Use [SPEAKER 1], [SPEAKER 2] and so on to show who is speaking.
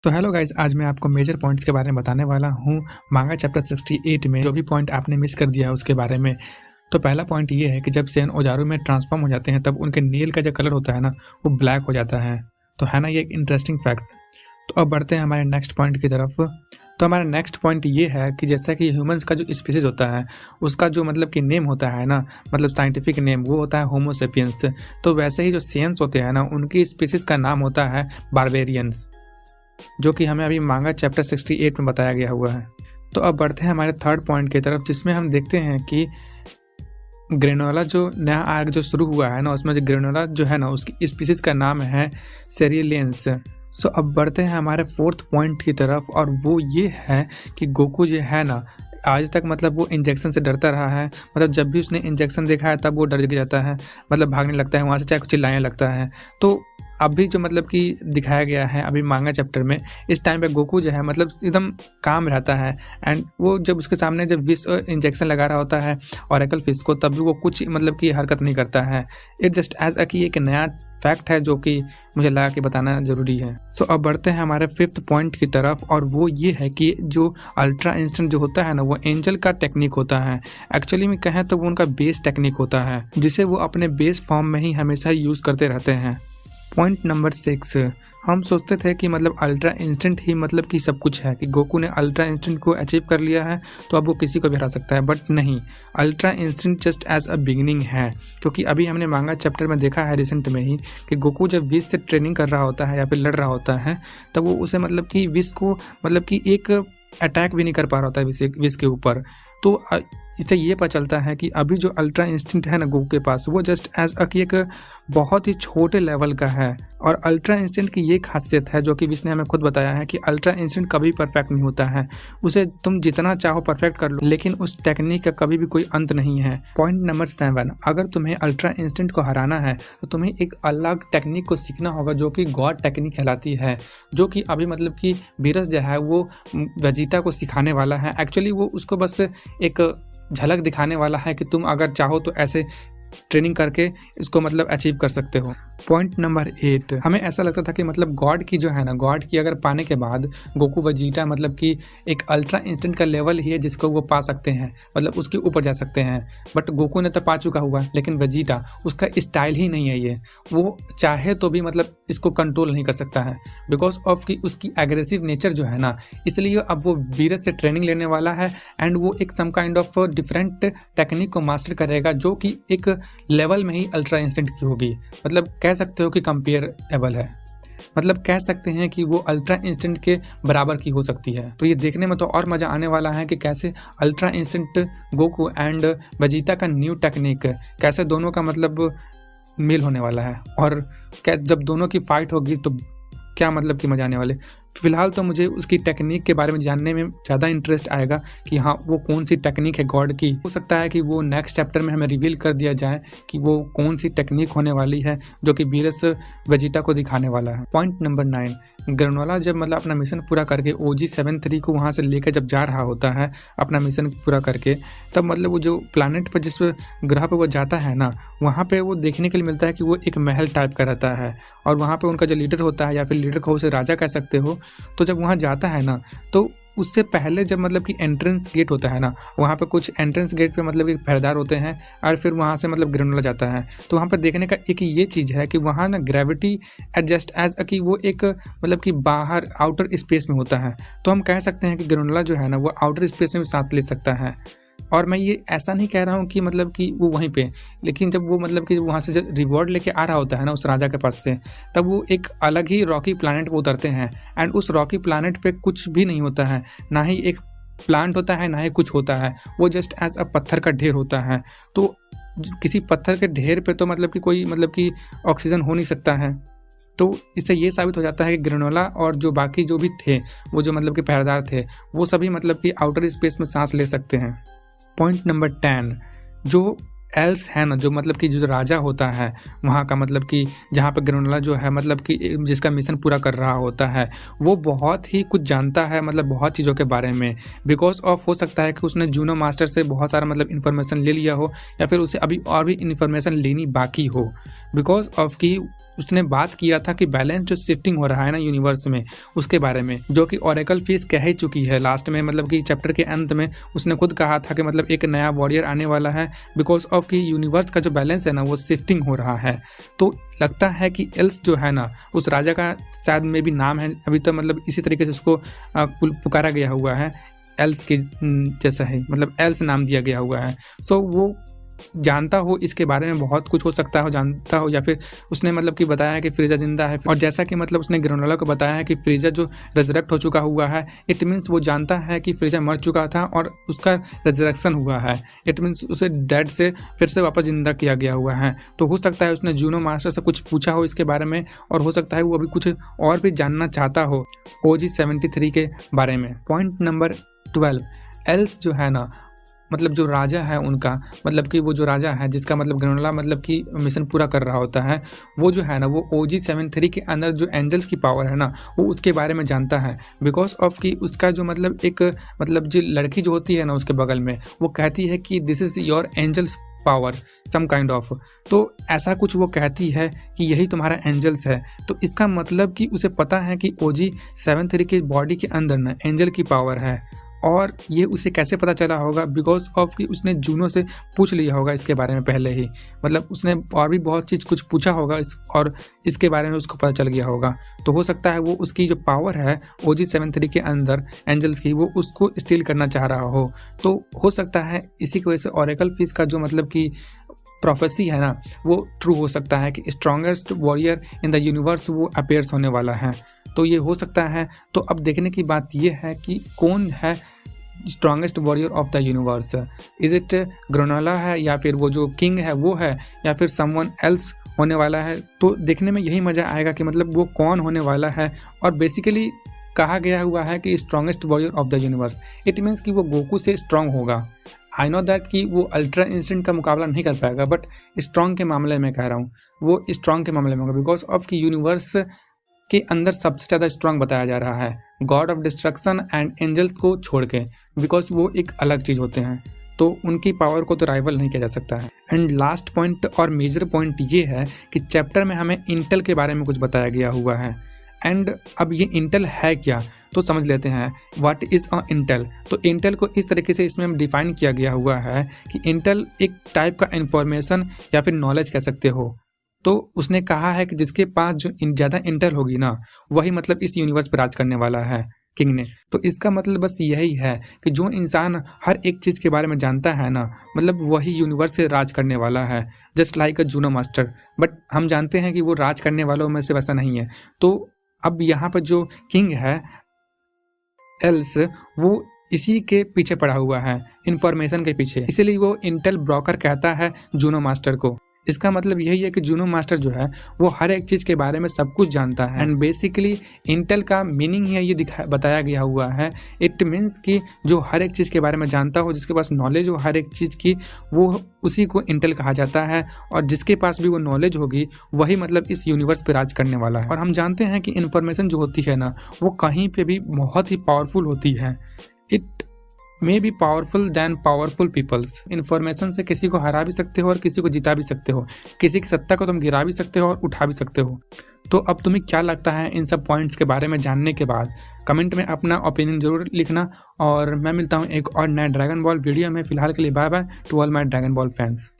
[SPEAKER 1] तो hello guys, आज मैं आपको मेजर पॉइंट्स के बारे में बताने वाला हूँ मांगा चैप्टर 68 में जो भी पॉइंट आपने मिस कर दिया है उसके बारे में। तो पहला पॉइंट ये है कि जब सेन ओजारू में ट्रांसफॉर्म हो जाते हैं तब उनके नील का जो कलर होता है ना वो ब्लैक हो जाता है। तो है ना ये एक इंटरेस्टिंग फैक्ट। तो अब बढ़ते हैं हमारे नेक्स्ट पॉइंट की तरफ। तो हमारा नेक्स्ट पॉइंट ये है कि जैसा कि ह्यूमंस का जो स्पीसीज होता है उसका जो मतलब कि नेम होता है ना, मतलब साइंटिफिक नेम वो होता है होमो सेपियंस। तो वैसे ही जो सेंस होते हैं ना उनकी स्पीसीज का नाम होता है बारबेरियंस, जो कि हमें अभी मांगा चैप्टर 68 में बताया गया हुआ है। तो अब बढ़ते हैं हमारे थर्ड पॉइंट की तरफ, जिसमें हम देखते हैं कि ग्रेनोला जो नया आर्क जो शुरू हुआ है ना उसमें जो ग्रेनोला जो है ना उसकी स्पीसीज का नाम है सेरियलेंस। सो अब बढ़ते हैं हमारे फोर्थ पॉइंट की तरफ, और वो ये है कि गोकू जो है ना आज तक मतलब वो इंजेक्शन से डरता रहा है। मतलब जब भी उसने इंजेक्शन देखा है तब वो डर जाता है, मतलब भागने लगता है वहाँ से, चाहे कुछ चिल्लाने लगता है। तो अभी जो मतलब कि दिखाया गया है अभी मांगा चैप्टर में, इस टाइम पे गोकू जो है मतलब एकदम काम रहता है। एंड वो जब उसके सामने जब विष इंजेक्शन लगा रहा होता है ऑरेकल फिश को, तब भी वो कुछ मतलब कि हरकत नहीं करता है। इट जस्ट एज अ कि एक नया फैक्ट है जो कि मुझे लगा कि बताना ज़रूरी है। सो अब बढ़ते हैं हमारे फिफ्थ पॉइंट की तरफ, और वो ये है कि जो अल्ट्रा इंस्टेंट जो होता है ना वो एंजल का टेक्निक होता है। एक्चुअली में कहें तो वो उनका बेस टेक्निक होता है जिसे वो अपने बेस फॉर्म में ही हमेशा यूज़ करते रहते हैं। पॉइंट नंबर 6, हम सोचते थे कि मतलब अल्ट्रा इंस्टेंट ही मतलब कि सब कुछ है, कि गोकू ने अल्ट्रा इंस्टेंट को अचीव कर लिया है तो अब वो किसी को भी हरा सकता है, बट नहीं, ultra instant just as a beginning है। क्योंकि अभी हमने मांगा चैप्टर में देखा है रिसेंट में ही कि गोकू जब विष से ट्रेनिंग कर रहा होता है या फिर लड़ रहा होता है तब वो उसे मतलब कि विष को मतलब कि एक अटैक भी नहीं कर पा रहा होता है विष के ऊपर। तो इससे ये पता चलता है कि अभी जो अल्ट्रा इंस्टिंक्ट है ना गोकू के पास वो जस्ट एज अ कि एक बहुत ही छोटे लेवल का है। और अल्ट्रा इंस्टेंट की ये खासियत है जो कि विष ने हमें खुद बताया है कि अल्ट्रा इंस्टेंट कभी परफेक्ट नहीं होता है। उसे तुम जितना चाहो परफेक्ट कर लो, लेकिन उस टेक्निक का कभी भी कोई अंत नहीं है। पॉइंट नंबर 7, अगर तुम्हें अल्ट्रा इंस्टेंट को हराना है तो तुम्हें एक अलग टेक्निक को सीखना होगा जो कि गॉड टेक्निक कहलाती है, जो कि अभी मतलब कि वीरस जो है वो वेजिटा को सिखाने वाला है। एक्चुअली वो उसको बस एक झलक दिखाने वाला है कि तुम अगर चाहो तो ऐसे ट्रेनिंग करके इसको मतलब अचीव कर सकते हो। पॉइंट नंबर 8, हमें ऐसा लगता था कि मतलब गॉड की जो है ना, गॉड की अगर पाने के बाद गोकू वेजिटा मतलब कि एक अल्ट्रा इंस्टेंट का लेवल ही है जिसको वो पा सकते हैं, मतलब उसके ऊपर जा सकते हैं। बट गोकू ने तो पा चुका हुआ, लेकिन वेजिटा उसका स्टाइल ही नहीं है ये, वो चाहे तो भी मतलब इसको कंट्रोल नहीं कर सकता है बिकॉज ऑफ कि उसकी एग्रेसिव नेचर जो है ना। इसलिए अब वो वीरस से ट्रेनिंग लेने वाला है एंड वो एक some kind of different technique को मास्टर करेगा जो कि एक लेवल में ही अल्ट्रा इंस्टेंट की होगी। मतलब कह सकते हो कि कंपेरेबल है, मतलब कह सकते हैं कि वो अल्ट्रा इंस्टेंट के बराबर की हो सकती है। तो ये देखने में तो और मज़ा आने वाला है कि कैसे ultra instant Goku and Vegeta का न्यू टेक्निक कैसे दोनों का मतलब मेल होने वाला है, और क्या जब दोनों की फाइट होगी तो क्या मतलब कि मजा आने वाले। फिलहाल तो मुझे उसकी टेक्निक के बारे में जानने में ज़्यादा इंटरेस्ट आएगा कि हाँ वो कौन सी टेक्निक है गॉड की। हो सकता है कि वो नेक्स्ट चैप्टर में हमें रिवील कर दिया जाए कि वो कौन सी टेक्निक होने वाली है जो कि वीरस वेजिटा को दिखाने वाला है। पॉइंट नंबर 9, ग्रेनोला जब मतलब अपना मिशन पूरा करके OG-73 को वहाँ से लेकर जब जा रहा होता है अपना मिशन पूरा करके, तब मतलब वो जो प्लानट पर जिस ग्रह पर वो जाता है ना, वहाँ पे वो देखने के लिए मिलता है कि वो एक महल टाइप का रहता है, और वहाँ पे उनका जो लीडर होता है या फिर लीडर को उसे राजा कह सकते हो। तो जब वहाँ जाता है ना तो उससे पहले जब मतलब कि एंट्रेंस गेट होता है ना, वहाँ पे कुछ एंट्रेंस गेट पे मतलब कि पहरेदार होते हैं, और फिर वहाँ से मतलब ग्रेनोला जाता है। तो वहाँ पर देखने का एक ये चीज़ है कि वहाँ ना ग्रेविटी एडजस्ट एज अ कि वो एक मतलब कि बाहर आउटर स्पेस में होता है। तो हम कह सकते हैं कि ग्रेनोला जो है ना वो आउटर स्पेस में भी सांस ले सकता है। और मैं ये ऐसा नहीं कह रहा हूँ कि मतलब कि वो वहीं पे, लेकिन जब वो मतलब कि वहाँ से जब रिवॉर्ड लेके आ रहा होता है ना उस राजा के पास से, तब वो एक अलग ही रॉकी प्लैनेट पे उतरते हैं। एंड उस रॉकी प्लैनेट पे कुछ भी नहीं होता है, ना ही एक प्लांट होता है ना ही कुछ होता है, वो जस्ट एज अ पत्थर का ढेर होता है। तो किसी पत्थर के ढेर पे तो मतलब कि कोई मतलब कि ऑक्सीजन हो नहीं सकता है। तो इससे ये साबित हो जाता है कि ग्रेनोला और जो बाकी जो भी थे वो जो मतलब कि पहरेदार थे वो सभी मतलब कि आउटर स्पेस में सांस ले सकते हैं। पॉइंट नंबर 10, जो एल्स है ना, जो मतलब कि जो राजा होता है वहाँ का, मतलब कि जहाँ पे ग्रेनोला जो है मतलब कि जिसका मिशन पूरा कर रहा होता है, वो बहुत ही कुछ जानता है मतलब बहुत चीज़ों के बारे में। बिकॉज ऑफ हो सकता है कि उसने जूनो मास्टर से बहुत सारा मतलब इन्फॉर्मेशन ले लिया हो, या फिर उसे अभी और भी इन्फॉर्मेशन लेनी बाकी हो। बिकॉज ऑफ कि उसने बात किया था कि बैलेंस जो शिफ्टिंग हो रहा है ना यूनिवर्स में, उसके बारे में, जो कि ओरेकल फिश कह ही चुकी है लास्ट में, मतलब कि चैप्टर के अंत में उसने खुद कहा था कि मतलब एक नया वॉरियर आने वाला है बिकॉज ऑफ कि यूनिवर्स का जो बैलेंस है ना वो शिफ्टिंग हो रहा है। तो लगता है कि एल्स जो है ना उस राजा का शायद में भी नाम है, अभी तो मतलब इसी तरीके से उसको पुकारा गया हुआ है, एल्स के जैसा है, मतलब एल्स नाम दिया गया हुआ है। सो वो जानता हो इसके बारे में, बहुत कुछ हो सकता हो जानता हो, या फिर उसने मतलब कि बताया है कि फ्रीजा जिंदा है, और जैसा कि मतलब उसने ग्रेनोला को बताया है कि फ्रीजा जो रेजरेक्ट हो चुका हुआ है, इट मीन्स वो जानता है कि फ्रीजा मर चुका था और उसका रेजरेक्शन हुआ है, इट मीन्स उसे डेड से फिर से वापस जिंदा किया गया हुआ है। तो हो सकता है उसने जूनो मास्टर से कुछ पूछा हो इसके बारे में, और हो सकता है वो अभी कुछ और भी जानना चाहता हो OG-73 के बारे में। पॉइंट नंबर 12, एल्स जो है ना, मतलब जो राजा है उनका, मतलब कि वो जो राजा है जिसका मतलब ग्रेनोला मतलब कि मिशन पूरा कर रहा होता है, वो जो है ना वो OG-73 के अंदर जो एंजल्स की पावर है ना वो उसके बारे में जानता है, बिकॉज ऑफ कि उसका जो मतलब एक मतलब जो लड़की जो होती है ना उसके बगल में, वो कहती है कि this is your angels power some kind of, तो ऐसा कुछ वो कहती है कि यही तुम्हारा एंजल्स है। तो इसका मतलब कि उसे पता है कि OG-73 के बॉडी के अंदर ना एंजल की पावर है, और ये उसे कैसे पता चला होगा, बिकॉज ऑफ कि उसने जूनो से पूछ लिया होगा इसके बारे में पहले ही, मतलब उसने और भी बहुत चीज़ कुछ पूछा होगा और इसके बारे में उसको पता चल गया होगा। तो हो सकता है वो उसकी जो पावर है OG-73 के अंदर एंजल्स की, वो उसको स्टील करना चाह रहा हो। तो हो सकता है इसी की वजह से ओरेकल फिश का जो मतलब कि प्रोफेसी है ना वो ट्रू हो सकता है कि strongest warrior in the universe वो अपेयर्स होने वाला है। तो ये हो सकता है। तो अब देखने की बात ये है कि कौन है strongest warrior of the universe, is it granola है, या फिर वो जो किंग है वो है, या फिर समवन एल्स होने वाला है। तो देखने में यही मज़ा आएगा कि मतलब वो कौन होने वाला है। और बेसिकली कहा गया हुआ है कि strongest warrior of the universe, it means कि वो गोकू से स्ट्रांग होगा। आई नो दैट कि वो अल्ट्रा इंस्टेंट का मुकाबला नहीं कर पाएगा, बट स्ट्रांग के मामले में कह रहा हूँ, वो स्ट्रांग के मामले में होगा, बिकॉज ऑफ कि यूनिवर्स के अंदर सबसे ज़्यादा स्ट्रांग बताया जा रहा है god of destruction and angels को छोड़ के, बिकॉज वो एक अलग चीज़ होते हैं, तो उनकी पावर को तो राइवल नहीं किया जा सकता है। एंड लास्ट पॉइंट और मेजर पॉइंट ये है कि चैप्टर में हमें इंटेल के बारे में कुछ बताया गया हुआ है। एंड अब ये इंटेल है क्या, तो समझ लेते हैं व्हाट इज़ अ इंटेल। तो इंटेल को इस तरीके से इसमें डिफाइन किया गया हुआ है कि इंटेल एक टाइप का इंफॉर्मेशन या फिर नॉलेज कह सकते हो। तो उसने कहा है कि जिसके पास जो ज़्यादा इंटेल होगी ना, वही मतलब इस यूनिवर्स पर राज करने वाला है, किंग ने। तो इसका मतलब बस यही है कि जो इंसान हर एक चीज़ के बारे में जानता है ना, मतलब वही यूनिवर्स से राज करने वाला है, just like a Juno master. But हम जानते हैं कि वो राज करने वालों में से वैसा नहीं है। तो अब यहाँ पर जो किंग है एल्स, वो इसी के पीछे पड़ा हुआ है, इंफॉर्मेशन के पीछे, इसीलिए वो इंटेल ब्रोकर कहता है जूनो मास्टर को। इसका मतलब यही है कि जूनो मास्टर जो है वो हर एक चीज़ के बारे में सब कुछ जानता है। एंड बेसिकली इंटेल का मीनिंग ही ये बताया गया हुआ है, इट मीन्स कि जो हर एक चीज़ के बारे में जानता हो, जिसके पास नॉलेज हो हर एक चीज़ की, वो उसी को इंटेल कहा जाता है। और जिसके पास भी वो नॉलेज होगी वही मतलब इस यूनिवर्स पे राज करने वाला है। और हम जानते हैं कि इन्फॉर्मेशन जो होती है ना, वो कहीं पर भी बहुत ही पावरफुल होती है। It may be powerful than powerful peoples. Information से किसी को हरा भी सकते हो और किसी को जिता भी सकते हो, किसी की सत्ता को तुम गिरा भी सकते हो और उठा भी सकते हो। तो अब तुम्हें क्या लगता है इन सब पॉइंट्स के बारे में जानने के बाद? कमेंट में अपना ओपिनियन जरूर लिखना। और मैं मिलता हूँ एक और नया ड्रैगन बॉल वीडियो में। फिलहाल के लिए bye bye to all my dragon ball fans.